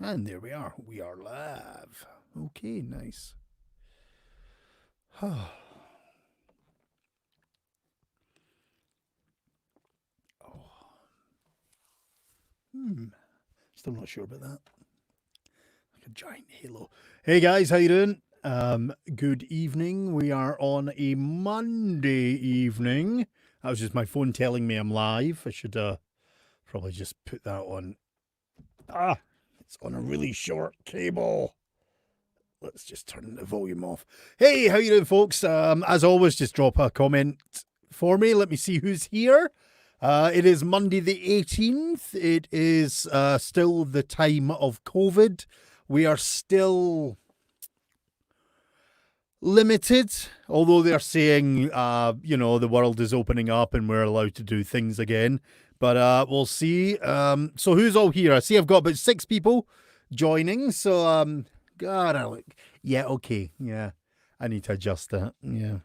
And there we are. We are live. Okay, nice. Oh. Still not sure about that. Like a giant halo. Hey guys, how you doing? Good evening. We are on a Monday evening. That was just my phone telling me I'm live. I should probably just put that on. It's on a really short cable. Let's just turn the volume off. Hey, how you doing, folks? As always, just drop a comment for me. Let me see who's here. It is Monday the 18th. It is still the time of COVID. We are still limited, although they're saying, the world is opening up and we're allowed to do things again. But we'll see. So who's all here? I see I've got about 6 people joining. So, God, yeah, okay. Yeah, I need to adjust that. Yeah.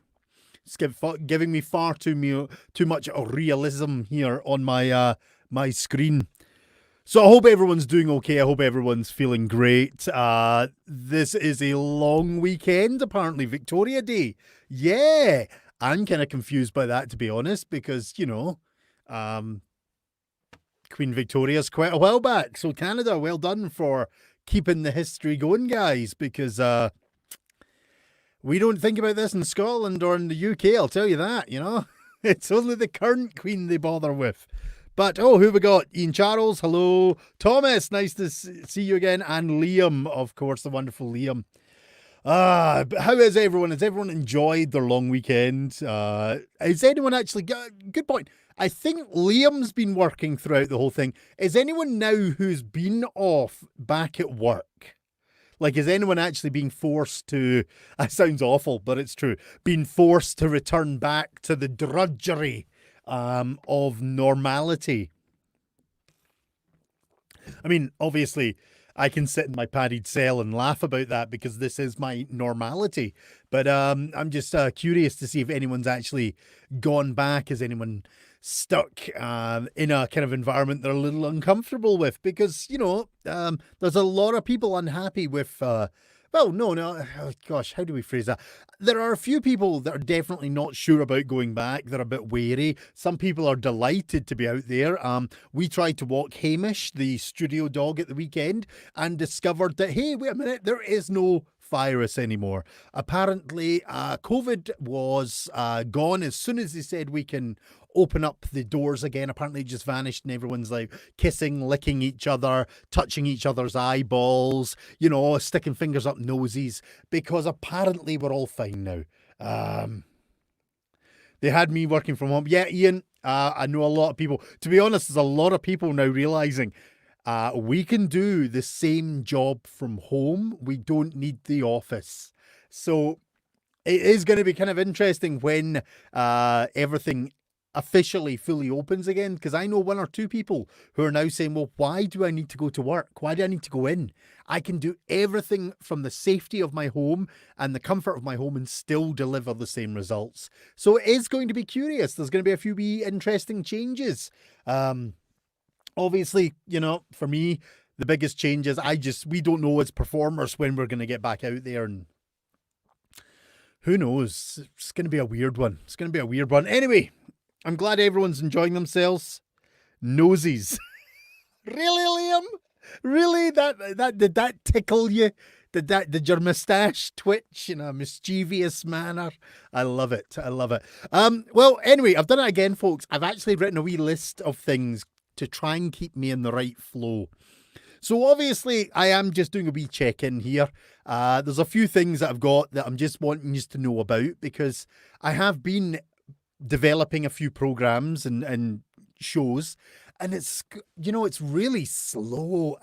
It's giving me far too much realism here on my my screen. So I hope everyone's doing okay. I hope everyone's feeling great. This is a long weekend, apparently Victoria Day. Yeah, I'm kind of confused by that, to be honest, because, Queen Victoria's quite a while back. So Canada, well done for keeping the history going, guys, because we don't think about this in Scotland or in the UK, I'll tell you that, It's only the current Queen they bother with. But, who have we got? Ian Charles, hello. Thomas, nice to see you again. And Liam, of course, the wonderful Liam. How is everyone? Has everyone enjoyed their long weekend? Has anyone actually got... Good point. I think Liam's been working throughout the whole thing. Is anyone now who's been off back at work? Like, is anyone actually being forced to... That sounds awful, but it's true. Being forced to return back to the drudgery of normality. I mean, obviously, I can sit in my padded cell and laugh about that because this is my normality. But I'm just curious to see if anyone's actually gone back. Has anyone stuck in a kind of environment they're a little uncomfortable with? Because, there's a lot of people unhappy with... how do we phrase that? There are a few people that are definitely not sure about going back. They're a bit wary. Some people are delighted to be out there. We tried to walk Hamish, the studio dog, at the weekend and discovered that, hey, wait a minute, there is no virus anymore. Apparently, COVID was gone as soon as they said we can open up the doors again. Apparently it just vanished and everyone's like kissing, licking each other, touching each other's eyeballs, sticking fingers up noses, because apparently we're all fine now. They had me working from home. Yeah, Ian, I know a lot of people. To be honest, there's a lot of people now realizing we can do the same job from home. We don't need the office. So it is going to be kind of interesting when everything officially fully opens again, because I know 1 or 2 people who are now saying, well, why do I need to go to work? Why do I need to go in? I can do everything from the safety of my home and the comfort of my home and still deliver the same results. So it is going to be curious. There's going to be a few interesting changes. Obviously, for me, the biggest change is we don't know as performers when we're going to get back out there, and who knows? It's going to be a weird one. Anyway, I'm glad everyone's enjoying themselves. Nosies. Really, Liam? Really? Did that tickle you? Did your moustache twitch in a mischievous manner? I love it. Well, anyway, I've done it again, folks. I've actually written a wee list of things to try and keep me in the right flow. So obviously, I am just doing a wee check-in here. There's a few things that I've got that I'm just wanting you to know about, because I have been developing a few programs and shows, and it's really slow.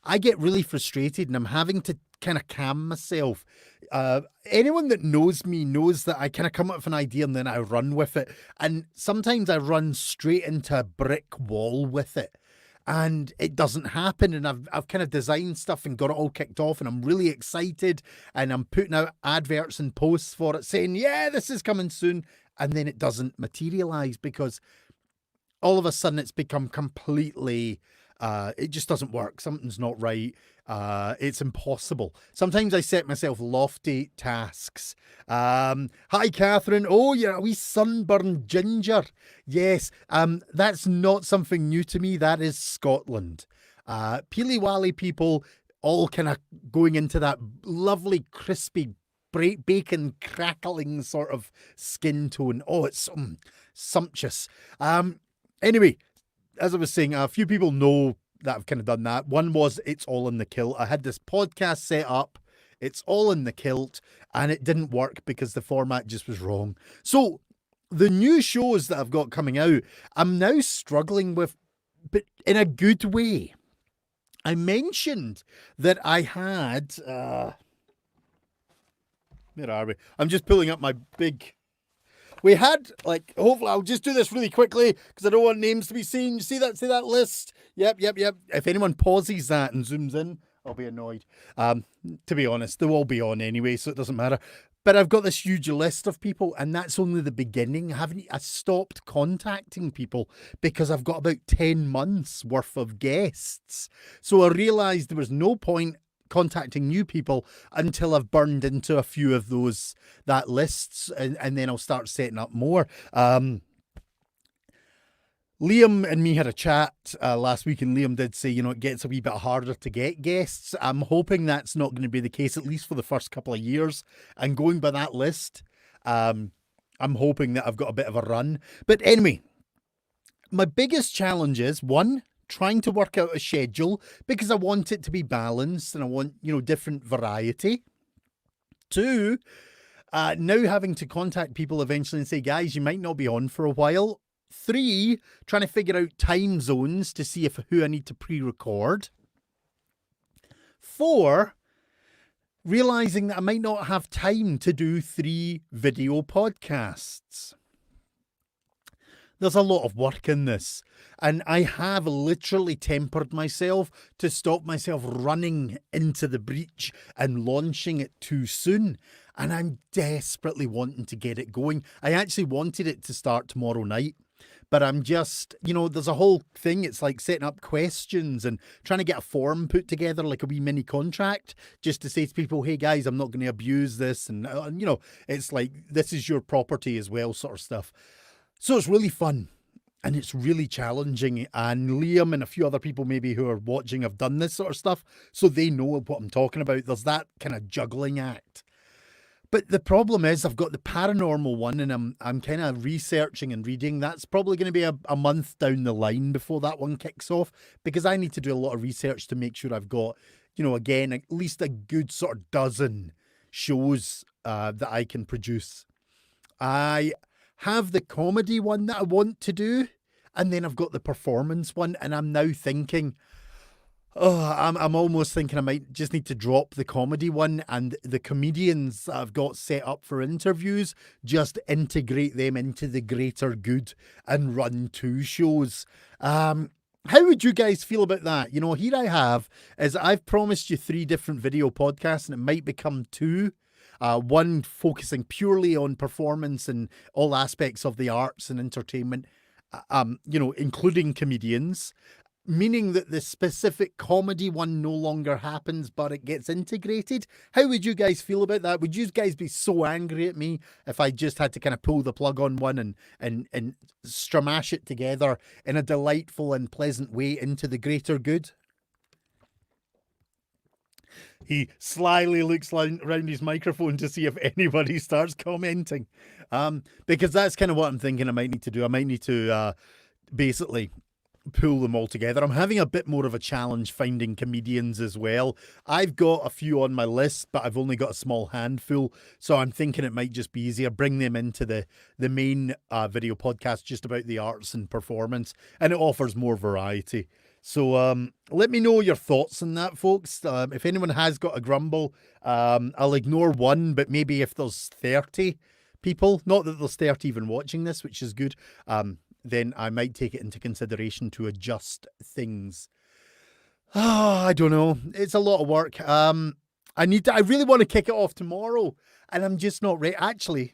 I get really frustrated and I'm having to kind of calm myself. Anyone that knows me knows that I kind of come up with an idea and then I run with it, and sometimes I run straight into a brick wall with it and it doesn't happen. And I've kind of designed stuff and got it all kicked off, and I'm really excited, and I'm putting out adverts and posts for it saying, yeah, this is coming soon. And then it doesn't materialize because all of a sudden it's become completely It just doesn't work. Something's not right. It's impossible. Sometimes I set myself lofty tasks. Hi, Catherine. Oh, you're a wee sunburned ginger. Yes, that's not something new to me. That is Scotland. Peely-Wally people all kind of going into that lovely, crispy, bacon crackling sort of skin tone. Oh, it's sumptuous. Anyway, as I was saying, a few people know that I've kind of done that. One was It's All in the Kilt. I had this podcast set up, It's All in the Kilt, and it didn't work because the format just was wrong. So the new shows that I've got coming out, I'm now struggling with, but in a good way. I mentioned that I had... where are we? I'm just pulling up my big... We had, like, hopefully, I'll just do this really quickly because I don't want names to be seen. You see that list? Yep. If anyone pauses that and zooms in, I'll be annoyed. To be honest, they'll all be on anyway, so it doesn't matter. But I've got this huge list of people, and that's only the beginning. I stopped contacting people because I've got about 10 months worth of guests. So I realised there was no point contacting new people until I've burned into a few of that lists, and then I'll start setting up more. Liam and me had a chat last week, and Liam did say, it gets a wee bit harder to get guests. I'm hoping that's not going to be the case, at least for the first couple of years. And going by that list, I'm hoping that I've got a bit of a run. But anyway, my biggest challenge is, one, trying to work out a schedule because I want it to be balanced and I want, different variety. Two, now having to contact people eventually and say, guys, you might not be on for a while. Three, trying to figure out time zones to see who I need to pre-record. Four, realizing that I might not have time to do 3 video podcasts. There's a lot of work in this, and I have literally tempered myself to stop myself running into the breach and launching it too soon. And I'm desperately wanting to get it going. I actually wanted it to start tomorrow night, but I'm just, there's a whole thing. It's like setting up questions and trying to get a form put together, like a wee mini contract, just to say to people, hey guys, I'm not going to abuse this. And, it's like, this is your property as well, sort of stuff. So it's really fun and it's really challenging. And Liam and a few other people maybe who are watching have done this sort of stuff, so they know what I'm talking about. There's that kind of juggling act. But the problem is I've got the paranormal one, and I'm kind of researching and reading. That's probably going to be a month down the line before that one kicks off, because I need to do a lot of research to make sure I've got, again, at least a good sort of dozen shows that I can produce. I have the comedy one that I want to do, and then I've got the performance one, and I'm now thinking, I'm almost thinking I might just need to drop the comedy one, and the comedians that I've got set up for interviews, just integrate them into the greater good and run 2 shows. How would you guys feel about that? Here I have, is I've promised you 3 different video podcasts, and it might become 2. One focusing purely on performance and all aspects of the arts and entertainment, including comedians, meaning that the specific comedy one no longer happens, but it gets integrated. How would you guys feel about that? Would you guys be so angry at me if I just had to kind of pull the plug on one and stramash it together in a delightful and pleasant way into the greater good? He slyly looks around his microphone to see if anybody starts commenting. Because that's kind of what I'm thinking I might need to do. I might need to basically pull them all together. I'm having a bit more of a challenge finding comedians as well. I've got a few on my list, but I've only got a small handful. So I'm thinking it might just be easier. Bring them into the main video podcast just about the arts and performance. And it offers more variety. So let me know your thoughts on that, folks. If anyone has got a grumble, I'll ignore one, but maybe if there's 30 people, not that there's 30 even watching this, which is good, then I might take it into consideration to adjust things. I don't know. It's a lot of work. I really want to kick it off tomorrow, and I'm just not ready. Actually,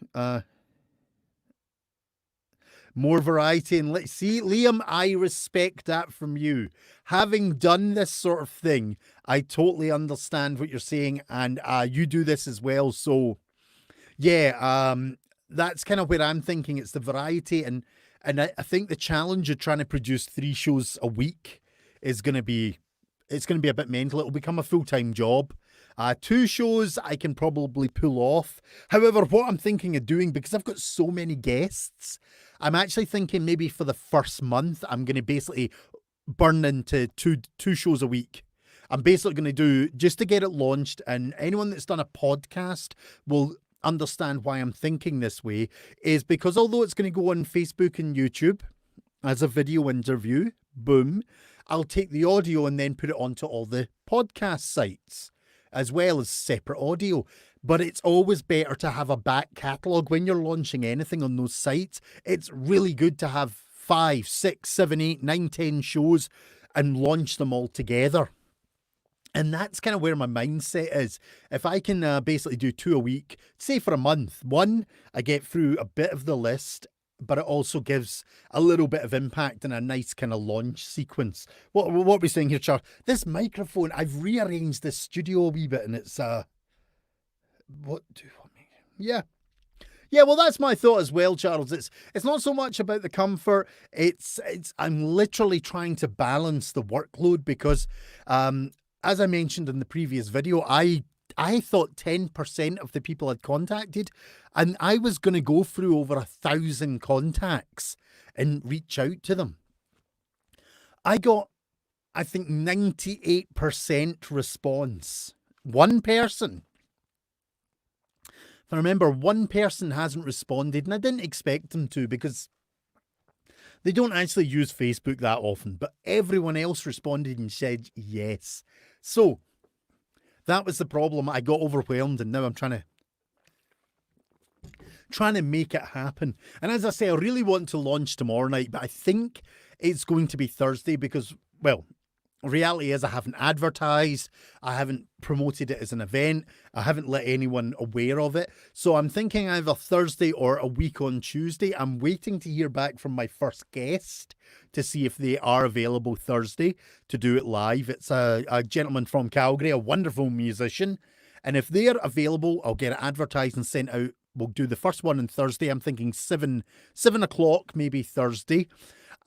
more variety. And let's see, Liam, I respect that from you. Having done this sort of thing, I totally understand what you're saying, and you do this as well. So yeah, that's kind of where I'm thinking. It's the variety, and I think the challenge of trying to produce 3 shows a week is going to be, it's going to be a bit mental. It'll become a full-time job. 2 shows I can probably pull off. However, what I'm thinking of doing, because I've got so many guests, I'm actually thinking maybe for the first month, I'm going to basically burn into two shows a week. I'm basically going to do, just to get it launched, and anyone that's done a podcast will understand why I'm thinking this way, is because although it's going to go on Facebook and YouTube as a video interview, boom, I'll take the audio and then put it onto all the podcast sites as well as separate audio. But it's always better to have a back catalogue when you're launching anything on those sites. It's really good to have 5, 6, 7, 8, 9, 10 shows and launch them all together. And that's kind of where my mindset is. If I can basically do 2 a week, say for a month, one, I get through a bit of the list, but it also gives a little bit of impact and a nice kind of launch sequence. What are we saying here, Charles? This microphone, I've rearranged this studio a wee bit, and it's what do you want me? Yeah. Yeah, well, that's my thought as well, Charles. It's not so much about the comfort. It's I'm literally trying to balance the workload because as I mentioned in the previous video, I thought 10% of the people I'd contacted, and I was going to go through over 1,000 contacts and reach out to them. I got, I think, 98% response. One person. If I remember, one person hasn't responded, and I didn't expect them to because they don't actually use Facebook that often, but everyone else responded and said yes. So that was the problem. I got overwhelmed, and now I'm trying to make it happen. And as I say, I really want to launch tomorrow night, but I think it's going to be Thursday because, well, reality is I haven't advertised, I haven't promoted it as an event, I haven't let anyone aware of it. So I'm thinking either Thursday or a week on Tuesday. I'm waiting to hear back from my first guest to see if they are available Thursday to do it live. It's a gentleman from Calgary, a wonderful musician. And if they're available, I'll get it advertised and sent out. We'll do the first one on Thursday. I'm thinking 7 o'clock, maybe Thursday.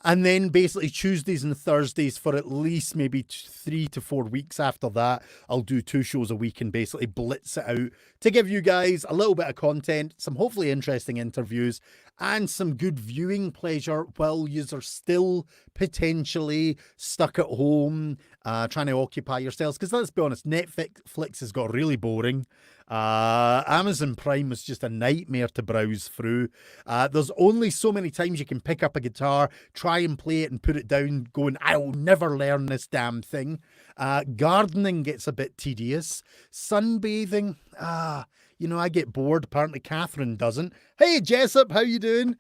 And then basically Tuesdays and Thursdays for at least maybe 3 to 4 weeks after that, I'll do 2 shows a week and basically blitz it out to give you guys a little bit of content, some hopefully interesting interviews, and some good viewing pleasure while you are still potentially stuck at home, trying to occupy yourselves. Because let's be honest, Netflix has got really boring. Amazon Prime is just a nightmare to browse through. There's only so many times you can pick up a guitar, try and play it and put it down going, I will never learn this damn thing. Gardening gets a bit tedious. Sunbathing, I get bored. Apparently Catherine doesn't. Hey Jessup, how you doing?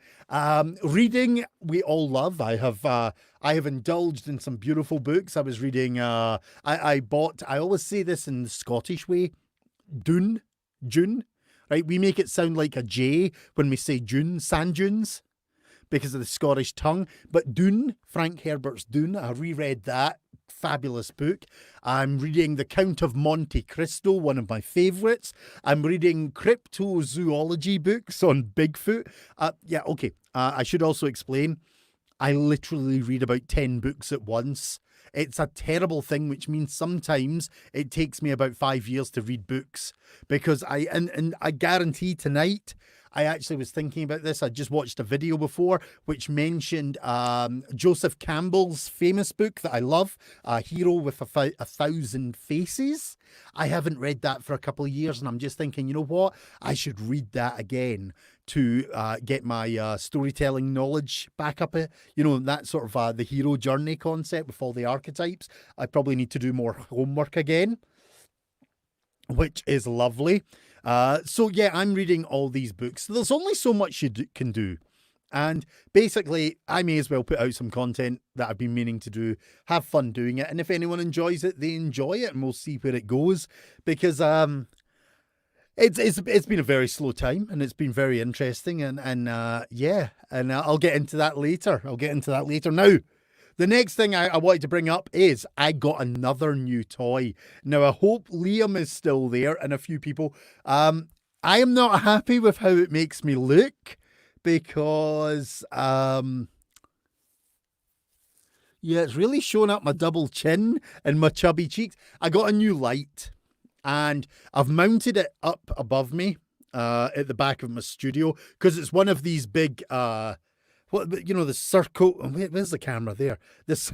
Reading, we all love. I have indulged in some beautiful books. I was reading, I always say this in the Scottish way, June, right? We make it sound like a J when we say June, sand dunes, because of the Scottish tongue. But Dune, Frank Herbert's Dune, I reread that. Fabulous book. I'm reading The Count of Monte Cristo, one of my favourites. I'm reading cryptozoology books on Bigfoot. I should also explain, I literally read about 10 books at once. It's a terrible thing, which means sometimes it takes me about 5 years to read books because I guarantee tonight, I actually was thinking about this. I just watched a video before which mentioned Joseph Campbell's famous book that I love, A Hero with a Thousand Faces. I haven't read that for a couple of years, and I'm just thinking, you know what? I should read that again to get my storytelling knowledge back up. That sort of the hero journey concept with all the archetypes. I probably need to do more homework again, which is lovely. I'm reading all these books. There's only so much you can do. And basically, I may as well put out some content that I've been meaning to do, have fun doing it. And if anyone enjoys it, they enjoy it, and we'll see where it goes. Because It's been a very slow time, and it's been very interesting, and yeah, and I'll get into that later. Now, the next thing I wanted to bring up is I got another new toy. Now, I hope Liam is still there and a few people. I am not happy with how it makes me look because yeah, it's really showing up my double chin and my chubby cheeks. I got a new light. And I've mounted it up above me at the back of my studio because it's one of these big, the circle. Where's the camera there? This.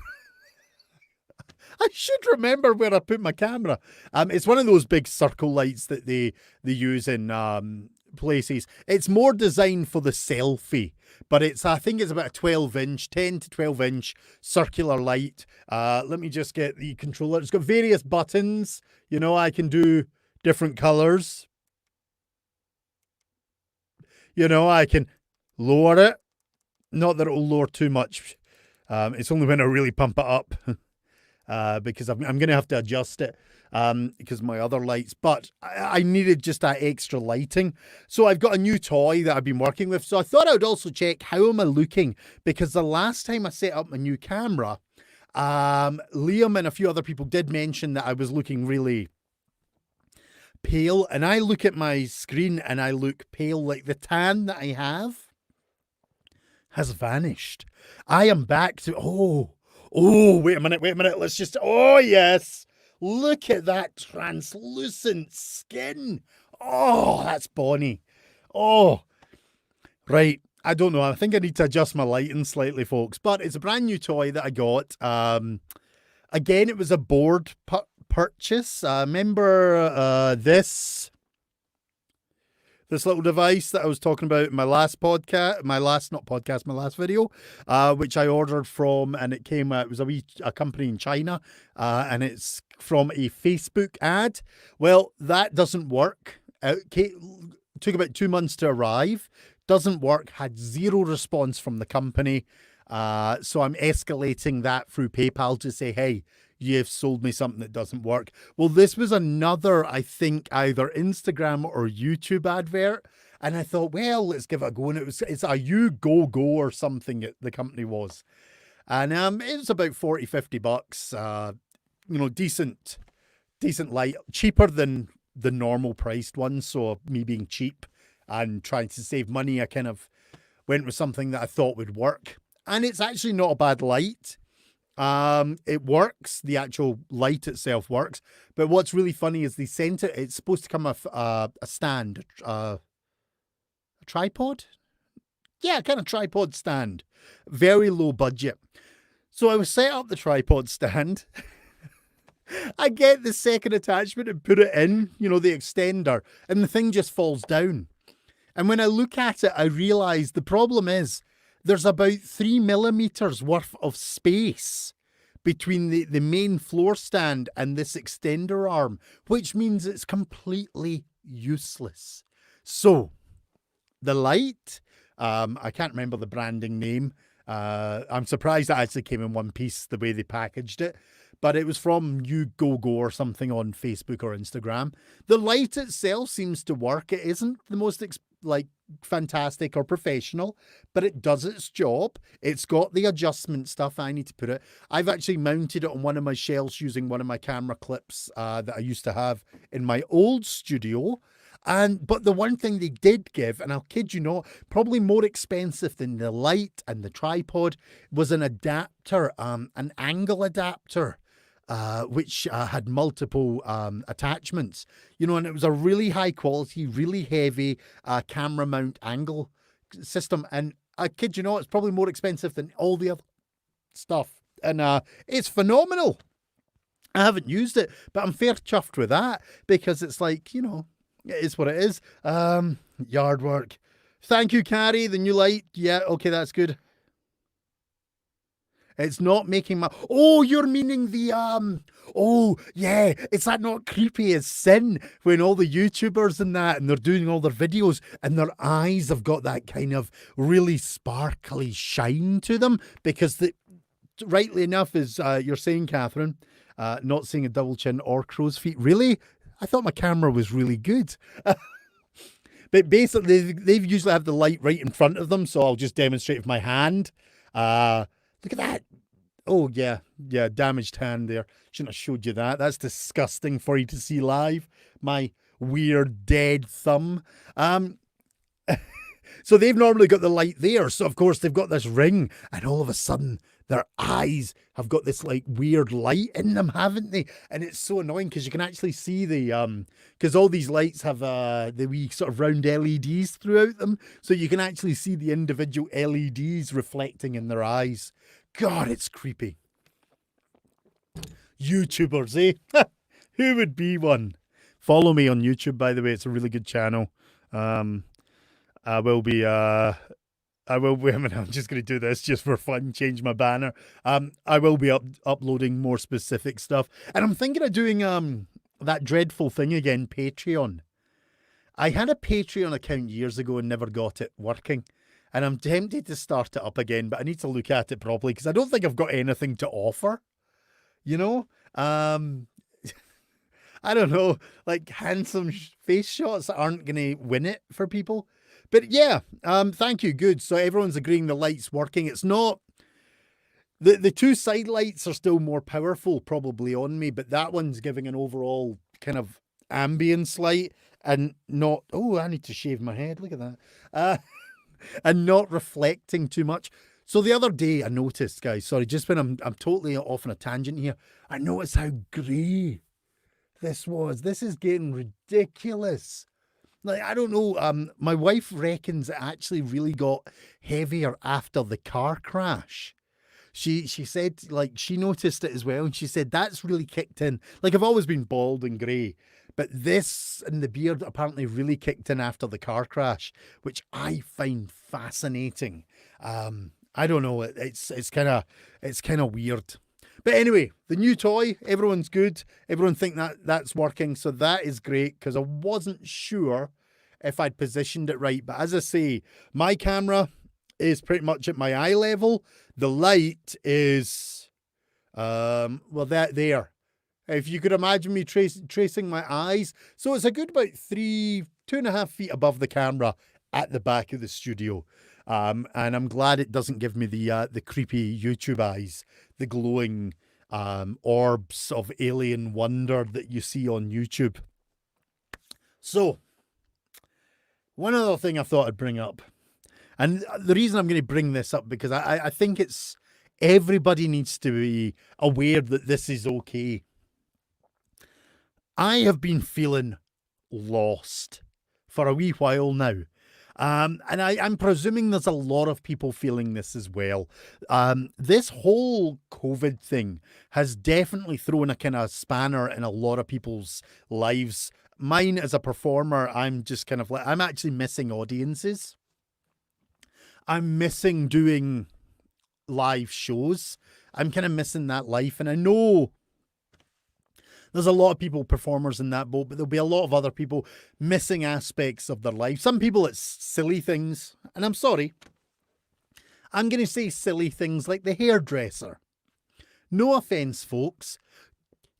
I should remember where I put my camera. It's one of those big circle lights that they use in places. It's more designed for the selfie, but I think it's about a 10 to 12 inch circular light. Let me just get the controller. It's got various buttons. I can do different colors. I can lower it. Not that it'll lower too much. It's only when I really pump it up because I'm going to have to adjust it because my other lights. But I needed just that extra lighting. So I've got a new toy that I've been working with. So I thought I would also check how am I looking, because the last time I set up my new camera, Liam and a few other people did mention that I was looking really pale, and I look at my screen and I look pale. Like the tan that I have has vanished. I am back to, wait a minute. Let's just, oh yes. Look at that translucent skin. Oh, that's bonny. Oh, right. I don't know. I think I need to adjust my lighting slightly, folks. But it's a brand new toy that I got. Again, it was a board purchase. Remember this little device that I was talking about in my last podcast, my last video, which I ordered from, and it came. It was a company in China, and it's from a Facebook ad. Well, that doesn't work. It took about 2 months to arrive. Doesn't work, had zero response from the company. So I'm escalating that through PayPal to say, hey, you've sold me something that doesn't work. Well, this was another, I think, either Instagram or YouTube advert. And I thought, well, let's give it a go. And it's a You Go Go or something the company was. And it was about $40-50. Decent light, cheaper than the normal priced one. So me being cheap and trying to save money, I kind of went with something that I thought would work. And it's actually not a bad light. It works. The actual light itself works. But what's really funny is they sent it. It's supposed to come with a stand, a tripod. Yeah, kind of tripod stand. Very low budget. So I was set up the tripod stand. I get the second attachment and put it in, the extender, and the thing just falls down. And when I look at it, I realize the problem is there's about 3 millimeters worth of space between the main floor stand and this extender arm, which means it's completely useless. So the light, I can't remember the branding name. I'm surprised it actually came in one piece the way they packaged it. But it was from You Go Go or something on Facebook or Instagram. The light itself seems to work. It isn't the most fantastic or professional, but it does its job. It's got the adjustment stuff I need to put it. I've actually mounted it on one of my shelves using one of my camera clips that I used to have in my old studio. But the one thing they did give, and I'll kid you not, probably more expensive than the light and the tripod, was an adapter, an angle adapter, which had multiple attachments, and it was a really high quality, really heavy camera mount angle system. And I kid you not, it's probably more expensive than all the other stuff. And it's phenomenal. I haven't used it, but I'm fair chuffed with that because it's like, it is what it is. Yard work. Thank you, Carrie. The new light. Yeah, okay, that's good. It's not making my... Oh, you're meaning the... Oh, yeah. Is that not creepy as sin when all the YouTubers and that, and they're doing all their videos, and their eyes have got that kind of really sparkly shine to them? Because, rightly enough, as you're saying, Catherine, not seeing a double chin or crow's feet. Really? I thought my camera was really good. But basically, they've usually have the light right in front of them, so I'll just demonstrate with my hand. Look at that. Oh, yeah, damaged hand there. Shouldn't have showed you that. That's disgusting for you to see live. My weird dead thumb. So they've normally got the light there. So, of course, they've got this ring, and all of a sudden, their eyes have got this like weird light in them, haven't they? And it's so annoying because you can actually see because all these lights have the wee sort of round LEDs throughout them. So you can actually see the individual LEDs reflecting in their eyes. God, it's creepy. YouTubers, eh? Who would be one? Follow me on YouTube, by the way. It's a really good channel. I will be, I mean, I'm just going to do this just for fun, change my banner. I will be uploading more specific stuff. And I'm thinking of doing that dreadful thing again, Patreon. I had a Patreon account years ago and never got it working. And I'm tempted to start it up again, but I need to look at it properly because I don't think I've got anything to offer. You know? I don't know, like handsome face shots aren't going to win it for people. But yeah, thank you. Good. So everyone's agreeing the light's working. It's not... The two side lights are still more powerful probably on me, but that one's giving an overall kind of ambience light and not... Oh, I need to shave my head. Look at that. And not reflecting too much. So the other day I noticed, guys, sorry, just when I'm totally off on a tangent here, I noticed how grey this was. This is getting ridiculous. Like, I don't know, my wife reckons it actually really got heavier after the car crash. She said, like, she noticed it as well, and she said that's really kicked in. Like, I've always been bald and grey, but this and the beard apparently really kicked in after the car crash, which I find fascinating. I don't know, it's kind of weird. But anyway, the new toy, everyone's good. Everyone think that's working. So that is great because I wasn't sure if I'd positioned it right. But as I say, my camera is pretty much at my eye level. The light is, well, that there. If you could imagine me tracing my eyes. So it's a good about 2.5 feet above the camera at the back of the studio. And I'm glad it doesn't give me the creepy YouTube eyes, the glowing orbs of alien wonder that you see on YouTube. So, one other thing I thought I'd bring up, and the reason I'm going to bring this up because I think it's everybody needs to be aware that this is okay. I have been feeling lost for a wee while now. And I'm presuming there's a lot of people feeling this as well. This whole COVID thing has definitely thrown a kind of spanner in a lot of people's lives. Mine as a performer, I'm just kind of like, I'm actually missing audiences. I'm missing doing live shows. I'm kind of missing that life. And I know there's a lot of people, performers in that boat, but there'll be a lot of other people missing aspects of their life. Some people, it's silly things. And I'm sorry. I'm going to say silly things like the hairdresser. No offense, folks.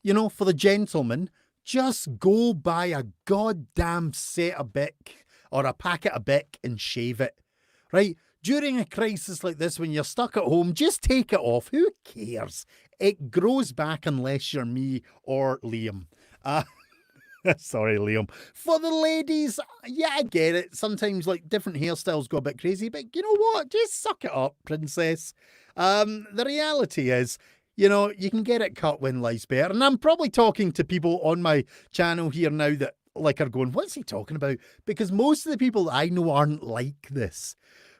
You know, for the gentleman, just go buy a goddamn set of Bic or a packet of Bic and shave it. Right? During a crisis like this, when you're stuck at home, just take it off. Who cares? It grows back unless you're me or Liam. Sorry, Liam. For the ladies, yeah, I get it. Sometimes, like, different hairstyles go a bit crazy, but you know what? Just suck it up, princess. The reality is, you know, you can get it cut when life's better. And I'm probably talking to people on my channel here now that, like, are going, what's he talking about? Because most of the people that I know aren't like this.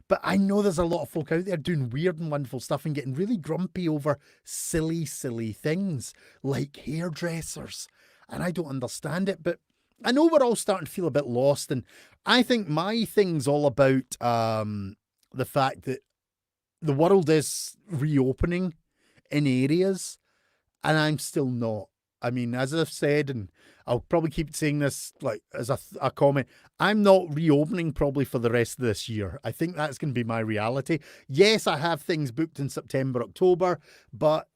But I know there's a lot of folk out there doing weird and wonderful stuff and getting really grumpy over silly, silly things like hairdressers. And I don't understand it, but I know we're all starting to feel a bit lost. And I think my thing's all about the fact that the world is reopening in areas and I'm still not. I mean, as I've said, and I'll probably keep saying this like as a comment, I'm not reopening probably for the rest of this year. I think that's going to be my reality. Yes, I have things booked in September, October, but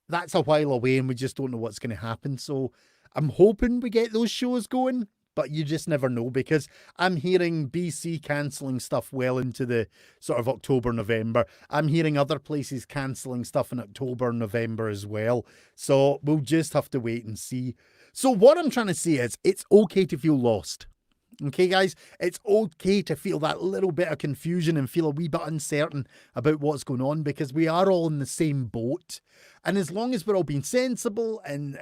that's a while away and we just don't know what's going to happen. So I'm hoping we get those shows going. but you just never know, because I'm hearing BC cancelling stuff well into the sort of October, November. I'm hearing other places cancelling stuff in October, November as well. So we'll just have to wait and see. So what I'm trying to say is it's okay to feel lost. Okay, guys, it's okay to feel that little bit of confusion and feel a wee bit uncertain about what's going on, because we are all in the same boat. And as long as we're all being sensible and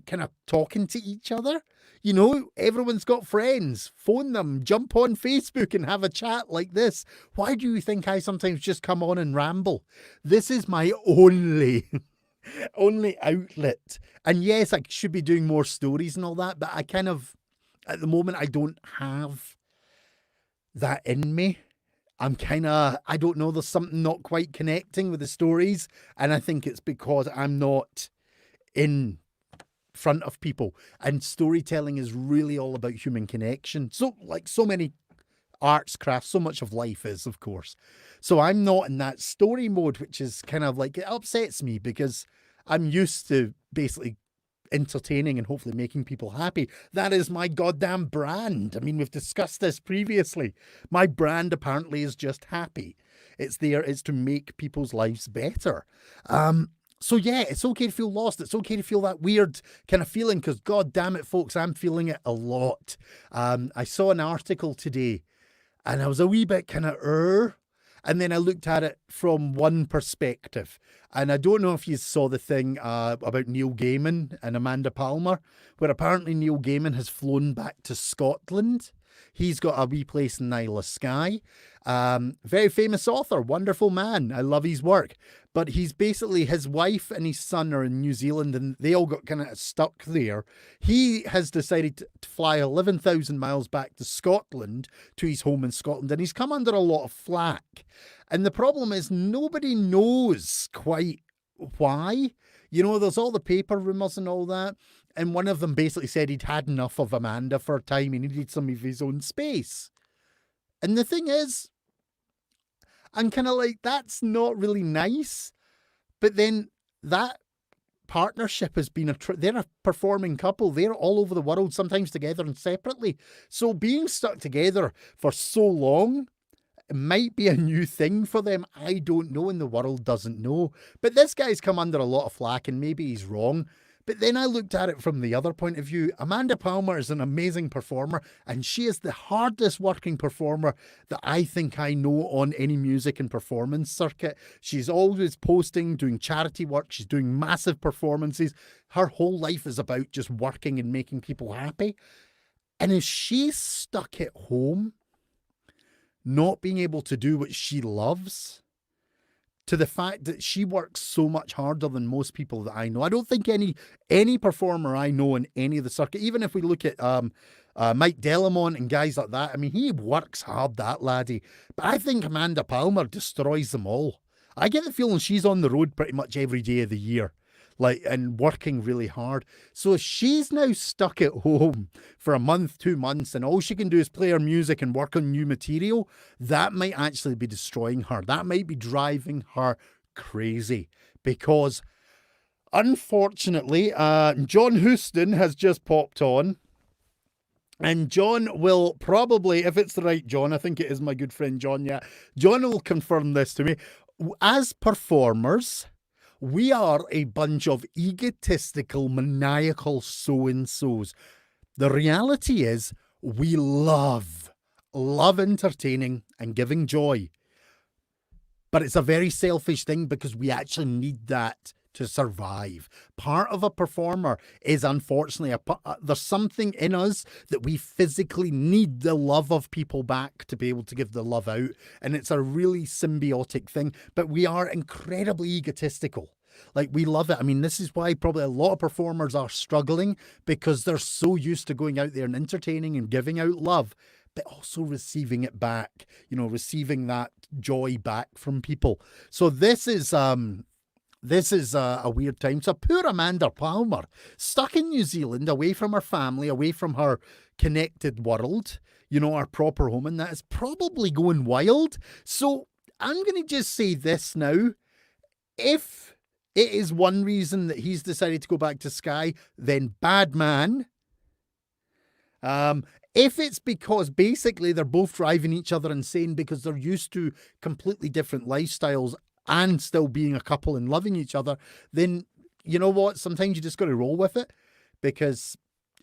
kind of talking to each other, you know, everyone's got friends. Phone them, jump on Facebook and have a chat like this. Why do you think I sometimes just come on and ramble? This is my only outlet. And yes, I should be doing more stories and all that, but I kind of, at the moment, I don't have that in me. I'm kind of, I don't know, there's something not quite connecting with the stories. And I think it's because I'm not in front of people. And storytelling is really all about human connection. So, like so many arts, crafts, so much of life is, of course. So I'm not in that story mode, which is kind of like, it upsets me, because I'm used to basically entertaining and hopefully making people happy. That is my goddamn brand. I mean, we've discussed this previously. My brand apparently is just happy. It's to make people's lives better. So yeah, it's okay to feel lost. It's okay to feel that weird kind of feeling, because god damn it, folks, I'm feeling it a lot. I saw an article today and I was a wee bit kind of and then I looked at it from one perspective. And I don't know if you saw the thing about Neil Gaiman and Amanda Palmer, where apparently Neil Gaiman has flown back to Scotland. He's got a wee place in Isle of Skye. Very famous author, wonderful man. I love his work. But he's basically, his wife and his son are in New Zealand and they all got kind of stuck there. He has decided to fly 11,000 miles back to Scotland, to his home in Scotland, and he's come under a lot of flack. And the problem is nobody knows quite why. You know, there's all the paper rumours and all that. And one of them basically said he'd had enough of Amanda for a time. He needed some of his own space. And the thing is, I'm kind of like, that's not really nice. But then that partnership has been they're a performing couple. They're all over the world, sometimes together and separately. So being stuck together for so long, it might be a new thing for them. I don't know, and the world doesn't know. But this guy's come under a lot of flack, and maybe he's wrong. But then I looked at it from the other point of view. Amanda Palmer is an amazing performer, and she is the hardest working performer that I think I know on any music and performance circuit. She's always posting, doing charity work. She's doing massive performances. Her whole life is about just working and making people happy. And if she's stuck at home, not being able to do what she loves, to the fact that she works so much harder than most people that I know. I don't think any performer I know in any of the circuit, even if we look at Mike Delamont and guys like that, I mean, he works hard, that laddie. But I think Amanda Palmer destroys them all. I get the feeling she's on the road pretty much every day of the year, like, and working really hard. So if she's now stuck at home for a month, 2 months, and all she can do is play her music and work on new material, that might actually be destroying her. That might be driving her crazy, because unfortunately, John Houston has just popped on. And John will probably, if it's the right John, I think it is my good friend John, yeah. John will confirm this to me. As performers, we are a bunch of egotistical, maniacal so-and-sos. The reality is we love entertaining and giving joy. But it's a very selfish thing, because we actually need that to survive. Part of a performer is, unfortunately, there's something in us that we physically need the love of people back to be able to give the love out. And it's a really symbiotic thing, but we are incredibly egotistical. Like, we love it. I mean, this is why probably a lot of performers are struggling, because they're so used to going out there and entertaining and giving out love, but also receiving it back, you know, receiving that joy back from people. So this is a weird time. So poor Amanda Palmer, stuck in New Zealand, away from her family, away from her connected world, you know, our proper home, and that is probably going wild. So I'm going to just say this now. If it is one reason that he's decided to go back to Skye, then bad man. If it's because basically they're both driving each other insane because they're used to completely different lifestyles and still being a couple and loving each other, then you know what? Sometimes you just got to roll with it, because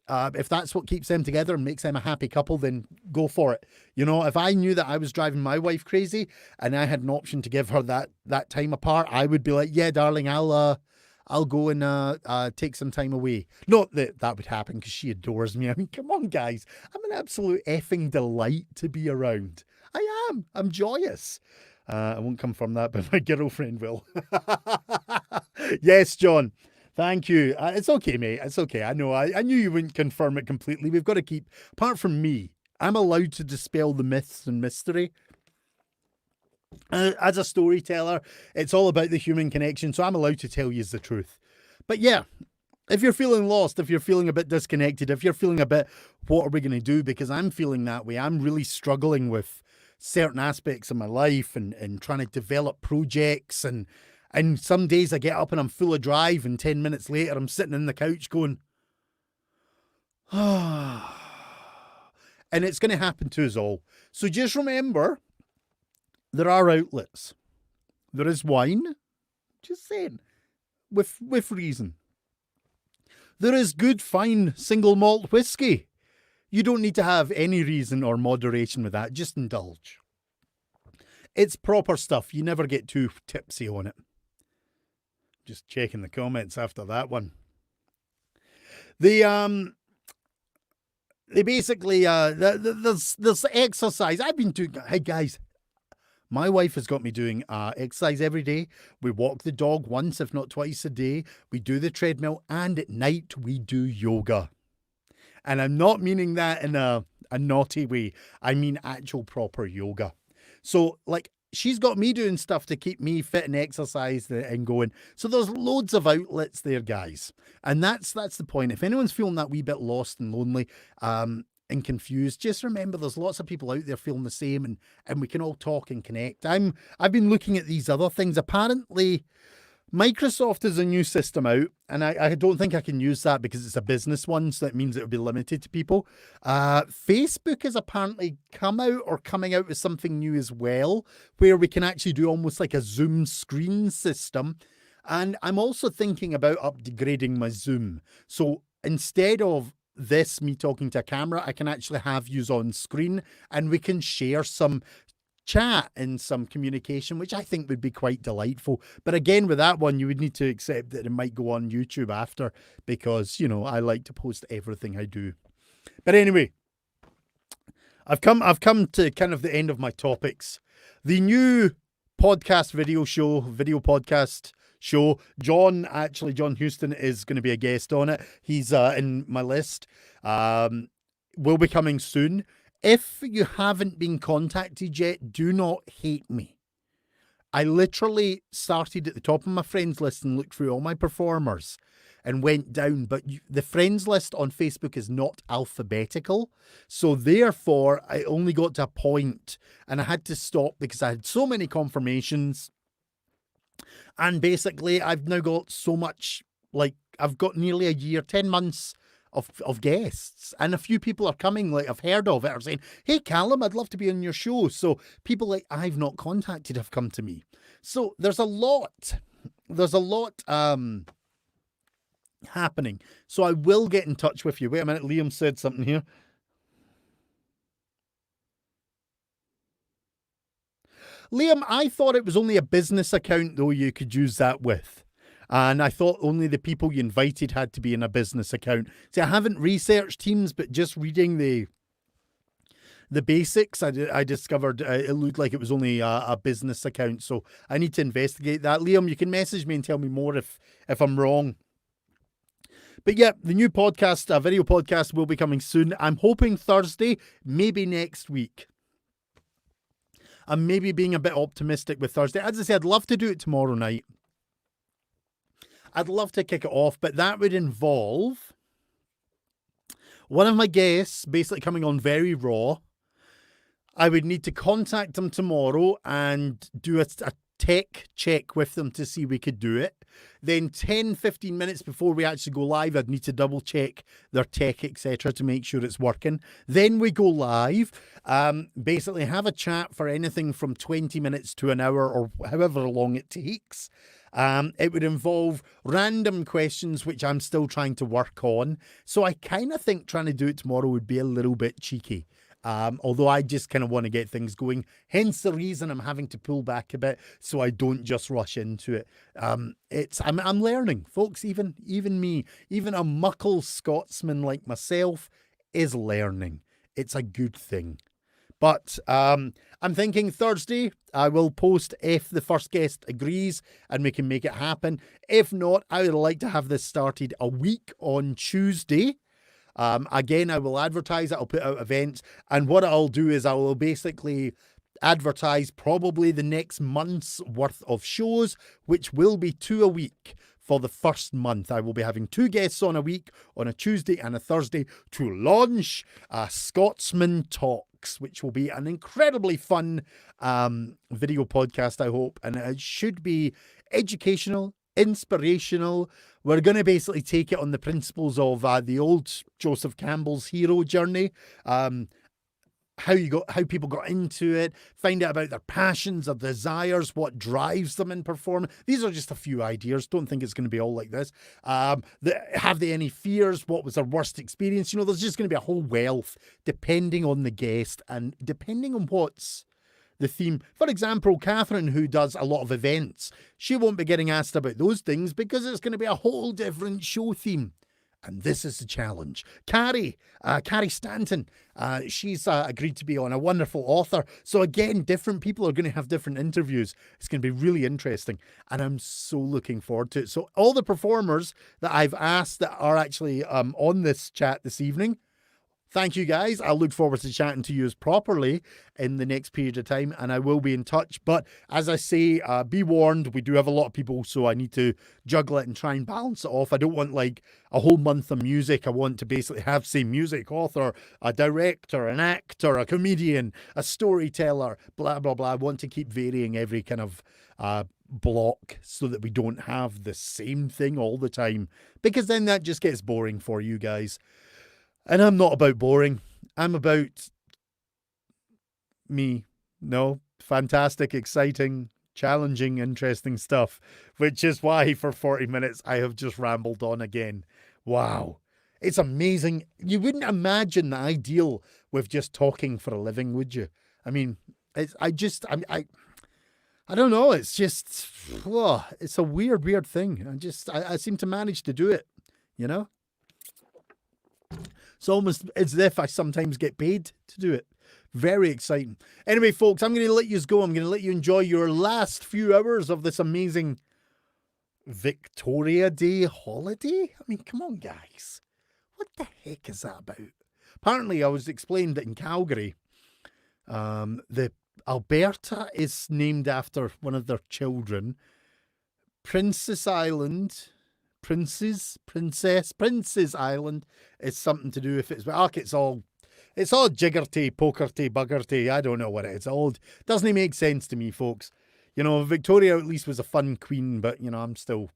if that's what keeps them together and makes them a happy couple, then go for it. You know, if I knew that I was driving my wife crazy and I had an option to give her that time apart, I would be like, yeah, darling, I'll go and take some time away. Not that that would happen because she adores me. I mean, come on, guys. I'm an absolute effing delight to be around. I am. I'm joyous. I won't confirm that, but my girlfriend will. Yes, John. Thank you. It's okay, mate. It's okay. I know. I knew you wouldn't confirm it completely. We've got to keep, apart from me, I'm allowed to dispel the myths and mystery. As a storyteller, it's all about the human connection, so I'm allowed to tell you the truth. But yeah, if you're feeling lost, if you're feeling a bit disconnected, if you're feeling a bit, what are we going to do? Because I'm feeling that way. I'm really struggling with certain aspects of my life and trying to develop projects. And some days I get up and I'm full of drive, and 10 minutes later I'm sitting in the couch going, ah. And it's going to happen to us all. So just remember, there are outlets. There is wine. Just saying. With reason. There is good, fine single malt whiskey. You don't need to have any reason or moderation with that. Just indulge. It's proper stuff. You never get too tipsy on it. Just checking the comments after that one. They basically there's exercise. I've been doing. Hey guys, my wife has got me doing exercise every day. We walk the dog once, if not twice a day. We do the treadmill, and at night we do yoga. And I'm not meaning that in a naughty way. I mean actual proper yoga. So, like, she's got me doing stuff to keep me fit and exercise and going. So there's loads of outlets there, guys. And that's the point. If anyone's feeling that wee bit lost and lonely, and confused, just remember there's lots of people out there feeling the same, and we can all talk and connect. I've been looking at these other things. Apparently, Microsoft has a new system out, and I don't think I can use that because it's a business one, so that means it'll be limited to people. Facebook has apparently come out or coming out with something new as well, where we can actually do almost like a Zoom screen system. And I'm also thinking about upgrading my Zoom. So instead of this, me talking to a camera, I can actually have you on screen, and we can share some chat and some communication, which I think would be quite delightful. But again, with that one, you would need to accept that it might go on YouTube after, because, you know, I like to post everything I do. But anyway, I've come to kind of the end of my topics. The new video podcast show, John Houston is going to be a guest on it. He's in my list. Will be coming soon. If you haven't been contacted yet, do not hate me. I literally started at the top of my friends list and looked through all my performers and went down, but the friends list on Facebook is not alphabetical. So therefore, I only got to a point and I had to stop because I had so many confirmations. And basically, I've now got so much, like, I've got nearly a year, 10 months of guests, and a few people are coming, like I've heard of it, are saying, hey Calum, I'd love to be on your show. So people like I've not contacted have come to me. So there's a lot happening. So I will get in touch with you. Wait a minute, Liam said something here. Liam, I thought it was only a business account though you could use that with. And I thought only the people you invited had to be in a business account. See, I haven't researched Teams, but just reading the basics, I discovered it looked like it was only a business account. So I need to investigate that. Liam, you can message me and tell me more if I'm wrong. But yeah, the new podcast, video podcast, will be coming soon. I'm hoping Thursday, maybe next week. I'm maybe being a bit optimistic with Thursday. As I said, I'd love to do it tomorrow night. I'd love to kick it off, but that would involve one of my guests basically coming on very raw. I would need to contact them tomorrow and do a tech check with them to see we could do it. Then 10, 15 minutes before we actually go live, I'd need to double check their tech, etc., to make sure it's working. Then we go live, basically have a chat for anything from 20 minutes to an hour or however long it takes. It would involve random questions, which I'm still trying to work on. So I kind of think trying to do it tomorrow would be a little bit cheeky. Although I just kind of want to get things going. Hence the reason I'm having to pull back a bit so I don't just rush into it. I'm learning, folks. Even me, even a muckle Scotsman like myself is learning. It's a good thing. But I'm thinking Thursday I will post if the first guest agrees and we can make it happen. If not, I would like to have this started a week on Tuesday. Again, I will advertise it. I'll put out events. And what I'll do is I will basically advertise probably the next month's worth of shows, which will be 2 a week for the first month. I will be having 2 guests on a week, on a Tuesday and a Thursday, to launch Scotsman Talks, which will be an incredibly fun video podcast, I hope. And it should be educational, inspirational. We're going to basically take it on the principles of the old Joseph Campbell's hero journey. How people got into it, find out about their passions, their desires, what drives them in performance. These are just a few ideas. Don't think it's going to be all like this. Have they any fears? What was their worst experience? You know, there's just going to be a whole wealth depending on the guest and depending on what's the theme. For example, Catherine, who does a lot of events, she won't be getting asked about those things because it's going to be a whole different show theme. And this is the challenge. Carrie Stanton, she's agreed to be on, a wonderful author. So again, different people are going to have different interviews. It's going to be really interesting. And I'm so looking forward to it. So all the performers that I've asked that are actually on this chat this evening, thank you guys. I look forward to chatting to you properly in the next period of time, and I will be in touch. But as I say, be warned, we do have a lot of people, so I need to juggle it and try and balance it off. I don't want like a whole month of music. I want to basically have, say, music author, a director, an actor, a comedian, a storyteller, blah, blah, blah. I want to keep varying every kind of block so that we don't have the same thing all the time, because then that just gets boring for you guys. And I'm not about boring. I'm about me. No, fantastic, exciting, challenging, interesting stuff, which is why for 40 minutes I have just rambled on again. Wow. It's amazing. You wouldn't imagine the ideal with just talking for a living, would you? I mean, I don't know. It's just, it's a weird thing. I seem to manage to do it, you know? It's almost as if I sometimes get paid to do it. Very exciting. Anyway, folks, I'm going to let you go. I'm going to let you enjoy your last few hours of this amazing Victoria Day holiday. I mean, come on, guys. What the heck is that about? Apparently, I was explained that in Calgary, the Alberta is named after one of their children. Princess Island is something to do with it. It's all jiggerty, pokerty, buggerty. I don't know what it is. Doesn't make sense to me, folks. You know, Victoria at least was a fun queen, but you know, I'm still,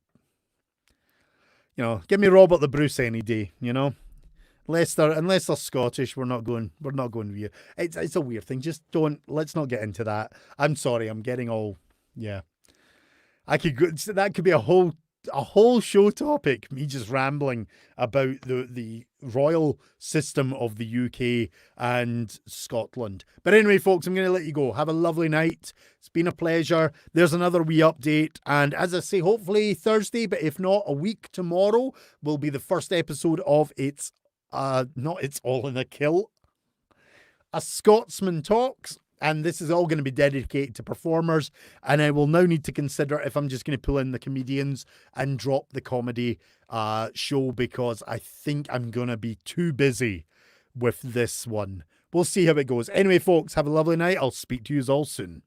you know, give me Robert the Bruce any day, you know. Unless they're Scottish, we're not going with you. It's a weird thing. Let's not get into that. I'm sorry, I'm getting all, yeah. That could be a whole show topic, me just rambling about the royal system of the UK and Scotland. But anyway, folks, I'm going to let you go. Have a lovely night. It's been a pleasure. There's another wee update. And as I say, hopefully Thursday, but if not, a week tomorrow will be the first episode of It's All in a Kill, a Scotsman Talks. And this is all going to be dedicated to performers. And I will now need to consider if I'm just going to pull in the comedians and drop the comedy show, because I think I'm going to be too busy with this one. We'll see how it goes. Anyway, folks, have a lovely night. I'll speak to you all soon.